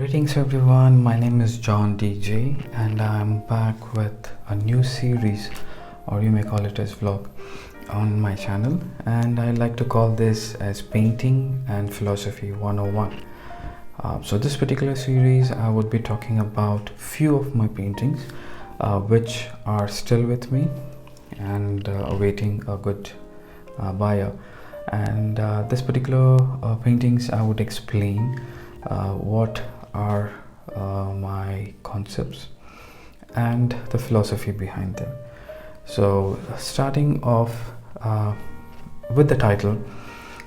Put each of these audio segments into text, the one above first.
Greetings everyone, my name is John DJ and I'm back with a new series, or you may call it as vlog, on my channel, and I like to call this as Painting and Philosophy 101. So this particular series I would be talking about few of my paintings which are still with me and awaiting a good buyer. And this particular paintings I would explain what are my concepts and the philosophy behind them. So starting off with the title,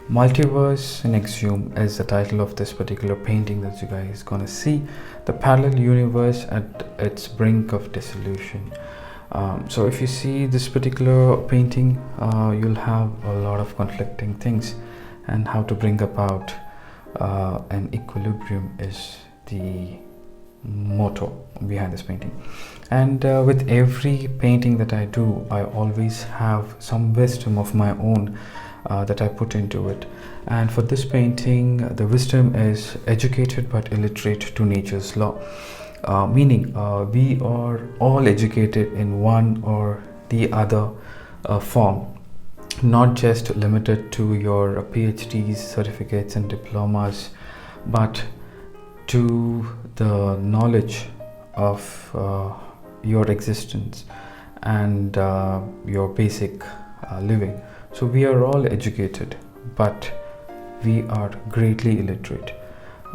Multiverse in Xume is the title of this particular painting that you guys gonna see, the parallel universe at its brink of dissolution. So if you see this particular painting, you'll have a lot of conflicting things, and how to bring about an equilibrium is the motto behind this painting. And with every painting that I do, I always have some wisdom of my own that I put into it. And for this painting, the wisdom is educated but illiterate to nature's law. Meaning we are all educated in one or the other form, not just limited to your PhDs, certificates and diplomas, but to the knowledge of your existence and your basic living. So we are all educated, but we are greatly illiterate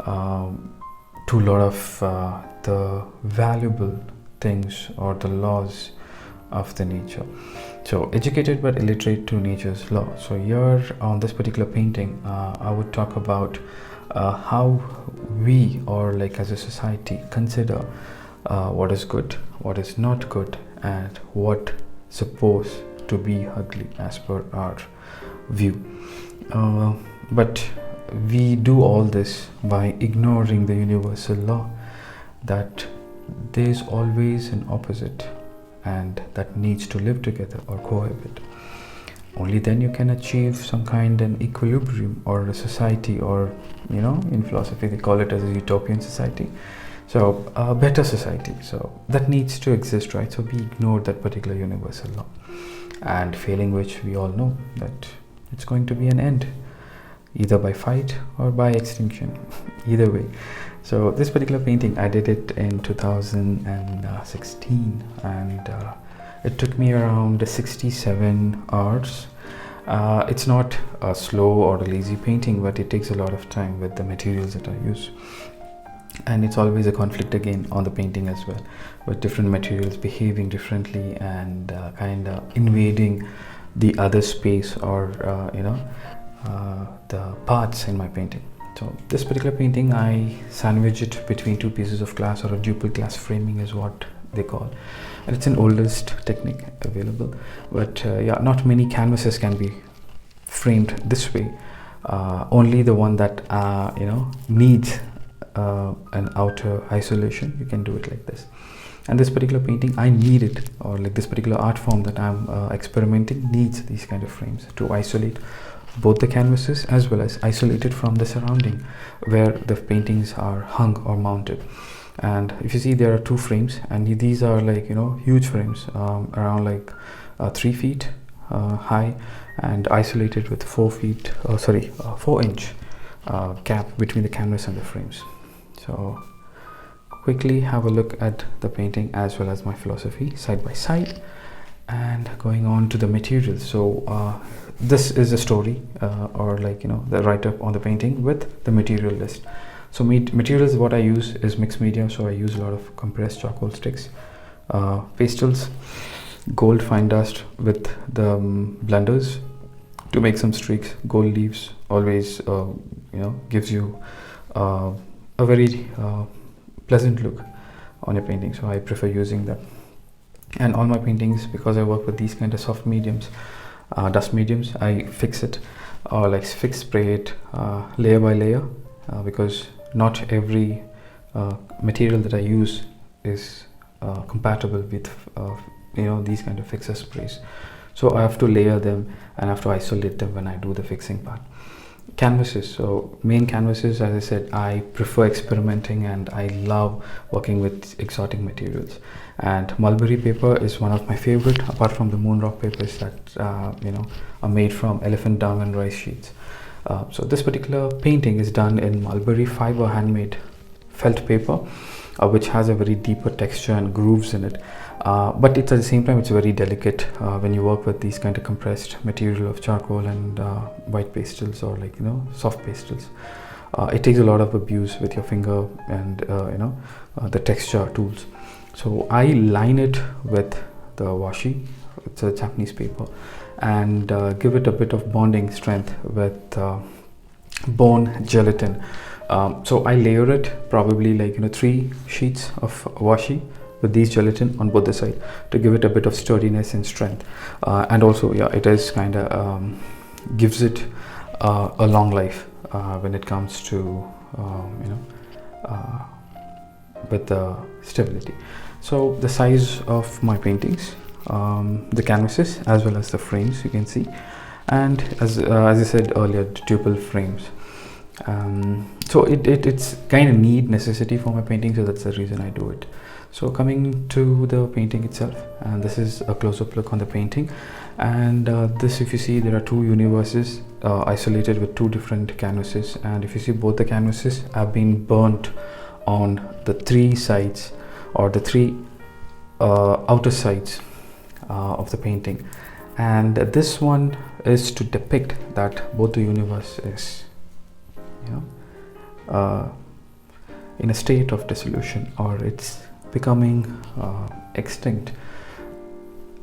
to a lot of the valuable things or the laws of the nature. So educated but illiterate to nature's law. So here on this particular painting, I would talk about how we, or like as a society, consider what is good, what is not good, and what supposed to be ugly as per our view. But we do all this by ignoring the universal law that there's always an opposite and that needs to live together or cohabit. Only then you can achieve some kind of equilibrium or a society, or in philosophy they call it as a utopian society. So a better society, so that needs to exist, right? So we ignore that particular universal law, and failing which we all know that it's going to be an end, either by fight or by extinction, either way. So this particular painting, I did it in 2016, and it took me around 67 hours. It's not a slow or a lazy painting, but it takes a lot of time with the materials that I use. And it's always a conflict again on the painting as well, with different materials behaving differently and kind of invading the other space or the parts in my painting. So this particular painting, I sandwich it between two pieces of glass, or a duple glass framing is what they call, and it's an oldest technique available. But yeah, not many canvases can be framed this way. Only the one that needs an outer isolation, you can do it like this. And this particular painting, I need it, or like this particular art form that I'm experimenting needs these kind of frames to isolate both the canvases as well as isolated from the surrounding where the paintings are hung or mounted. And if you see, there are two frames, and these are like huge frames, around like 3 feet high, and isolated with 4 inch gap between the canvas and the frames. So quickly have a look at the painting as well as my philosophy side by side, and going on to the materials. So this is a story, or like the write-up on the painting with the material list. So materials, what I use is mixed media. So I use a lot of compressed charcoal sticks, pastels, gold fine dust with the blenders to make some streaks. Gold leaves always gives you a very pleasant look on your painting, so I prefer using that. And all my paintings, because I work with these kind of soft mediums, dust mediums, I fix it, or like spray it layer by layer, because not every material that I use is compatible with these kind of fixer sprays. So I have to layer them and I have to isolate them when I do the fixing part. canvases. So main canvases, as I said, I prefer experimenting and I love working with exotic materials. And mulberry paper is one of my favorite, apart from the moon rock papers that are made from elephant dung and rice sheets. So this particular painting is done in mulberry fiber handmade felt paper, which has a very deeper texture and grooves in it. But it's at the same time, it's very delicate when you work with these kind of compressed material of charcoal and white pastels, or soft pastels. It takes a lot of abuse with your finger and the texture tools. So I line it with the washi, it's a Japanese paper, and give it a bit of bonding strength with bone gelatin. So I layer it probably 3 sheets of washi with these gelatin on both the side to give it a bit of sturdiness and strength, and also it is kind of gives it a long life when it comes to with the stability. So the size of my paintings, the canvases as well as the frames, you can see, and as I said earlier, dual frames. So it's kind of necessity for my painting, so that's the reason I do it. So coming to the painting itself, and this is a close-up look on the painting, and this, if you see, there are 2 universes isolated with 2 different canvases, and if you see, both the canvases have been burnt on the 3 sides, or the 3 outer sides of the painting. And this one is to depict that both the universe is in a state of dissolution, or it's becoming extinct,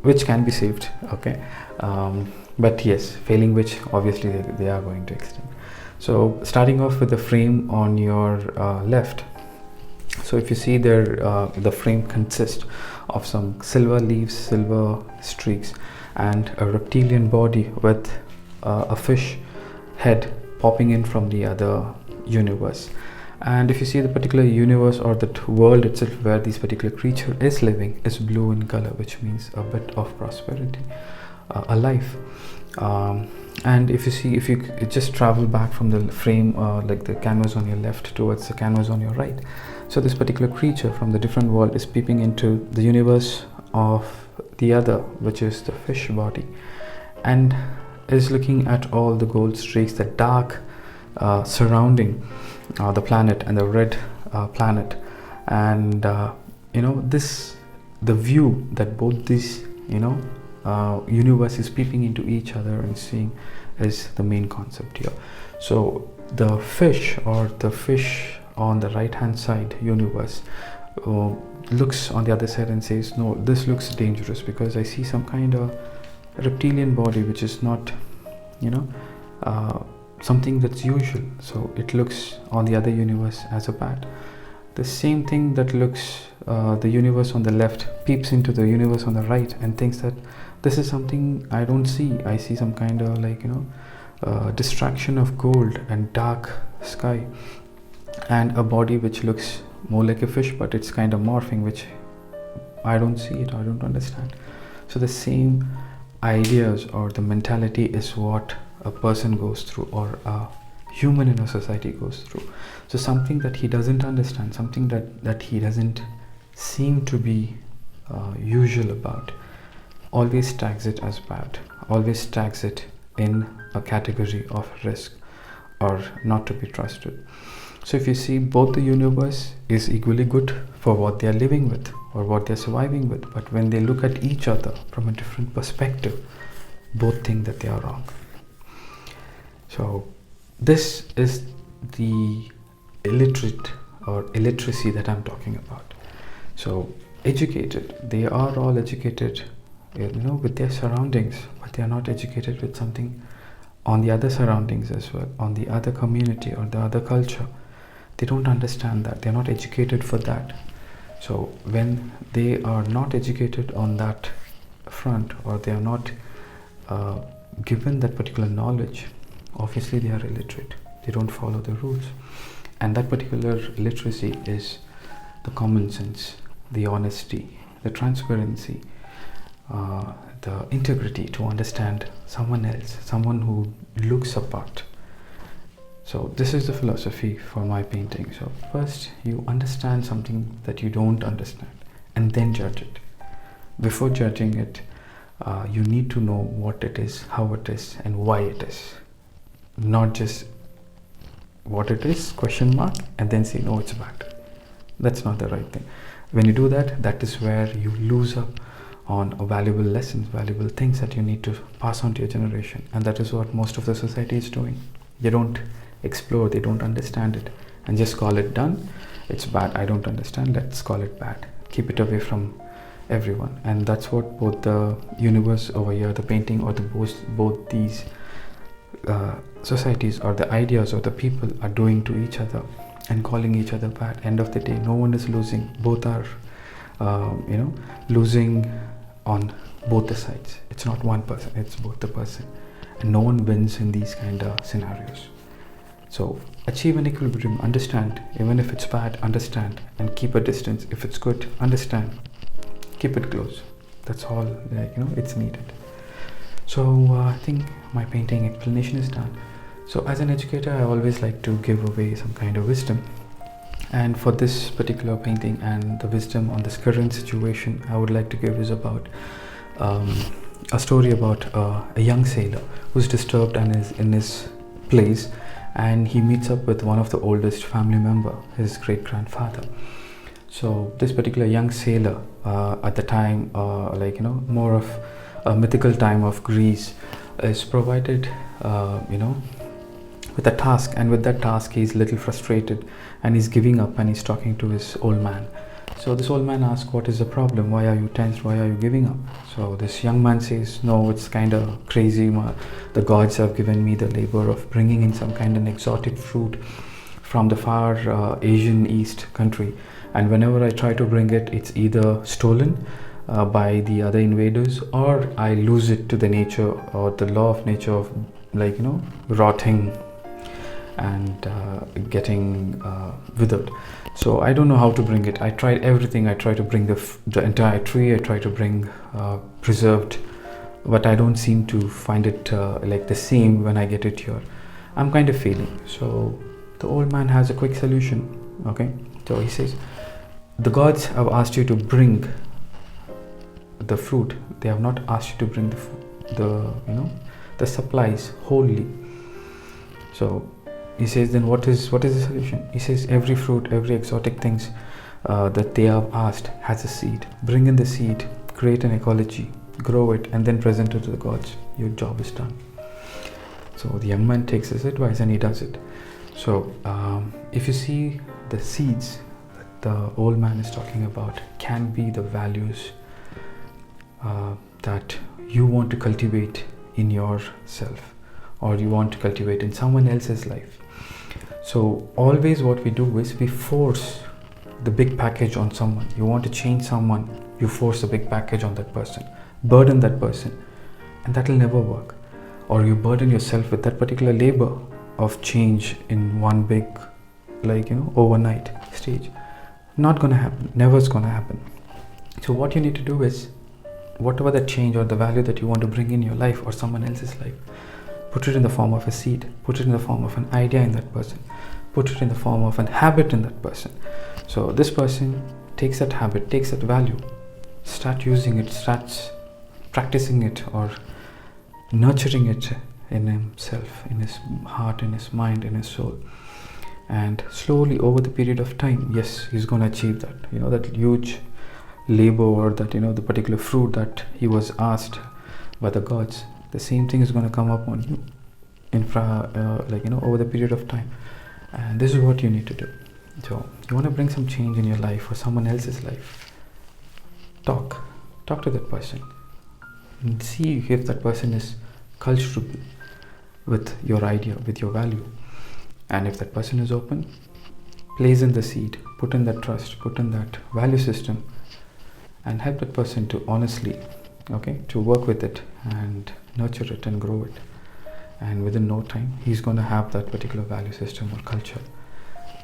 which can be saved, okay, but yes, failing which obviously they are going to extinct. So starting off with the frame on your left, so if you see there, the frame consists of some silver leaves, silver streaks, and a reptilian body with a fish head popping in from the other universe. And if you see, the particular universe or that world itself where this particular creature is living is blue in color, which means a bit of prosperity, a life. And if you see, if you just travel back from the frame, like the canvas on your left towards the canvas on your right, so this particular creature from the different world is peeping into the universe of the other, which is the fish body, and is looking at all the gold streaks, the dark surrounding the planet and the red planet, and the view that both these universe is peeping into each other and seeing is the main concept here. So the fish, or the fish on the right hand side universe, looks on the other side and says, no, this looks dangerous because I see some kind of reptilian body which is not something that's usual. So it looks on the other universe as a bat. The same thing that looks the universe on the left peeps into the universe on the right and thinks that this is something I don't see. I see some kind of distraction of gold and dark sky, and a body which looks more like a fish, but it's kind of morphing, which I don't see it, I don't understand. So the same ideas or the mentality is what a person goes through, or a human in a society goes through. So something that he doesn't understand, something that he doesn't seem to be usual about, always tags it as bad, always tags it in a category of risk or not to be trusted. So if you see, both the universe is equally good for what they are living with or what they are surviving with, but when they look at each other from a different perspective, both think that they are wrong. So this is the illiterate or illiteracy that I'm talking about. So educated, they are all educated with their surroundings, but they are not educated with something on the other surroundings as well, on the other community or the other culture. They don't understand that, they're not educated for that. So when they are not educated on that front, or they are not given that particular knowledge, obviously they are illiterate, they don't follow the rules. And that particular literacy is the common sense, the honesty, the transparency, the integrity to understand someone else, someone who looks apart, So this is the philosophy for my painting. So first you understand something that you don't understand and then judge it. Before judging it, you need to know what it is, how it is, and why it is. Not just what it is, question mark, and then say no, it's bad. That's not the right thing. When you do that, that is where you lose up on valuable lessons, valuable things that you need to pass on to your generation. And that is what most of the society is doing. They don't explore, they don't understand it, and just call it done. It's bad, I don't understand, let's call it bad. Keep it away from everyone. And that's what both the universe over here, the painting, or the both these societies or the ideas or the people are doing to each other and calling each other bad. End of the day, no one is losing. Both are losing on both the sides. It's not one person, it's both the person, and no one wins in these kind of scenarios. So achieve an equilibrium, understand, even if it's bad, understand, and keep a distance. If it's good, understand, keep it close. That's all, it's needed. So I think my painting explanation is done. So as an educator, I always like to give away some kind of wisdom. And for this particular painting, and the wisdom on this current situation I would like to give is about a story about a young sailor who's disturbed and is in his place, and he meets up with one of the oldest family member, his great-grandfather. So this particular young sailor at the time, more of a mythical time of Greece, is provided with a task, and with that task he's a little frustrated and he's giving up, and he's talking to his old man. So this old man asks, what is the problem? Why are you tense? Why are you giving up? So this young man says, no, it's kind of crazy. The gods have given me the labor of bringing in some kind of exotic fruit from the far Asian East country, and whenever I try to bring it, it's either stolen by the other invaders, or I lose it to the nature or the law of nature of rotting and getting withered. So I don't know how to bring it. I tried everything. I tried to bring the entire tree. I tried to bring preserved, but I don't seem to find it like the same when I get it here. I'm kind of failing. So the old man has a quick solution. Okay, so he says, the gods have asked you to bring the fruit. They have not asked you to bring the supplies wholly. So he says, then what is the solution? He says, every fruit, every exotic things that they have asked has a seed. Bring in the seed, create an ecology, grow it, and then present it to the gods. Your job is done. So the young man takes his advice and he does it. So if you see, the seeds that the old man is talking about can be the values that you want to cultivate in yourself, or you want to cultivate in someone else's life. So always what we do is we force the big package on someone. You want to change someone, you force a big package on that person, burden that person, and that will never work. Or you burden yourself with that particular labor of change in one big overnight stage. Not gonna happen, never is gonna happen. So what you need to do is, whatever the change or the value that you want to bring in your life or someone else's life, put it in the form of a seed, put it in the form of an idea in that person, put it in the form of an habit in that person. So this person takes that habit, takes that value, start using it, starts practicing it or nurturing it in himself, in his heart, in his mind, in his soul. And slowly over the period of time, yes, he's going to achieve that, that huge labor, or that, the particular fruit that he was asked by the gods. The same thing is going to come up on you over the period of time. And this is what you need to do. So you want to bring some change in your life or someone else's life, talk to that person and see if that person is culturable with your idea, with your value. And if that person is open, place in the seed, put in that trust, put in that value system, and help that person to honestly, to work with it and nurture it and grow it. And within no time, he's going to have that particular value system or culture.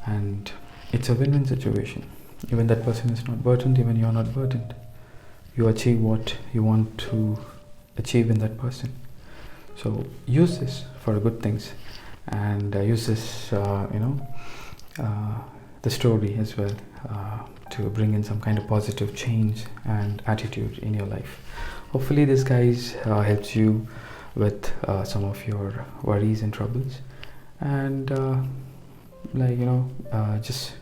And it's a win-win situation. Even that person is not burdened, even you're not burdened. You achieve what you want to achieve in that person. So use this for good things. and use this the story as well to bring in some kind of positive change and attitude in your life. Hopefully this guys helps you with some of your worries and troubles, and just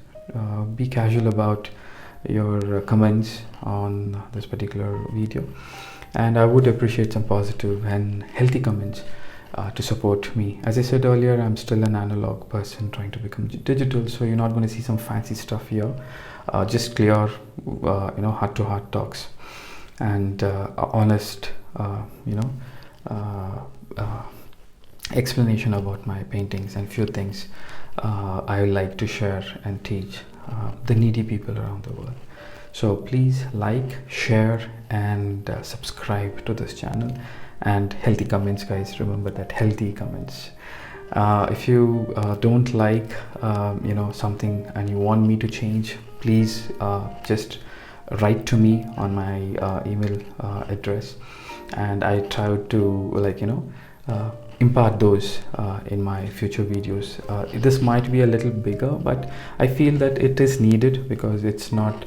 be casual about your comments on this particular video, and I would appreciate some positive and healthy comments to support me. As I said earlier, I'm still an analog person trying to become digital, so you're not going to see some fancy stuff here. Just clear heart to heart talks and honest explanation about my paintings and few things I like to share and teach the needy people around the world. So please like, share and subscribe to this channel, and healthy comments, guys. Remember that, healthy comments. If you don't like something and you want me to change, please just write to me on my email address, and I try to impart those in my future videos. This might be a little bigger, but I feel that it is needed because it's not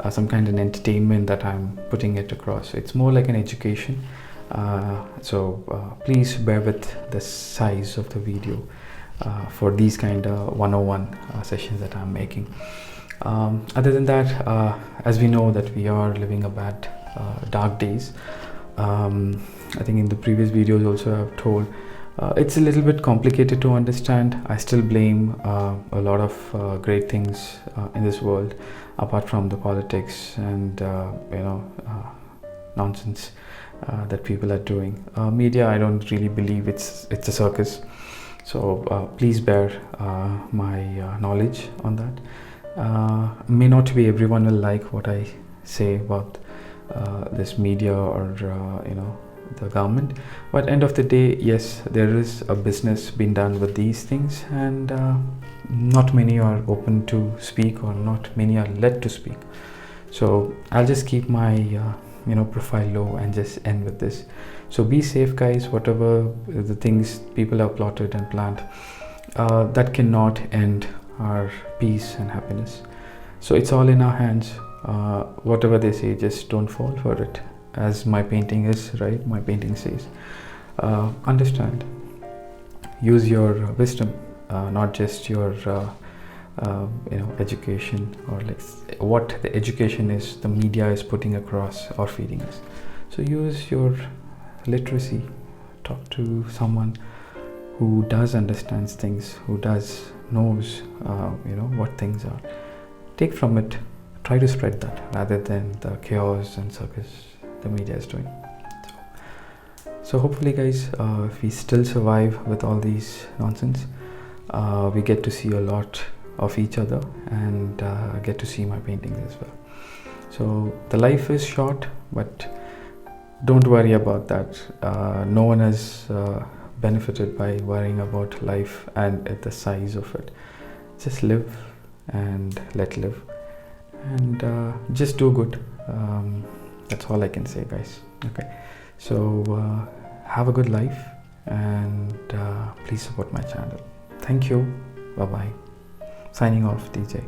some kind of entertainment that I'm putting it across. It's more like an education. So please bear with the size of the video for these kind of 101 sessions that I'm making. Other than that, as we know that we are living a bad dark days. I think in the previous videos also I've told it's a little bit complicated to understand. I still blame a lot of great things in this world apart from the politics and nonsense that people are doing. Media, I don't really believe it's a circus, so please bear my knowledge on that. May not be everyone will like what I say about this media or the government, but end of the day, yes, there is a business being done with these things, and not many are open to speak, or not many are led to speak. So I'll just keep my profile low and just end with this. So be safe, guys. Whatever the things people have plotted and planned, that cannot end our peace and happiness. So it's all in our hands. Whatever they say, just don't fall for it. As my painting is, right? My painting says, understand, use your wisdom, not just your education, or like what the education is the media is putting across or feeding us. So use your literacy, talk to someone who does understands things, who does knows what things are. Take from it, try to spread that rather than the chaos and circus the media is doing. So hopefully, guys, if we still survive with all these nonsense, we get to see a lot of each other, and get to see my paintings as well. So the life is short, but don't worry about that. No one has benefited by worrying about life and the size of it. Just live and let live, and just do good. That's all I can say, guys. Okay, so have a good life, and please support my channel. Thank you. Bye bye. Signing off, DJ.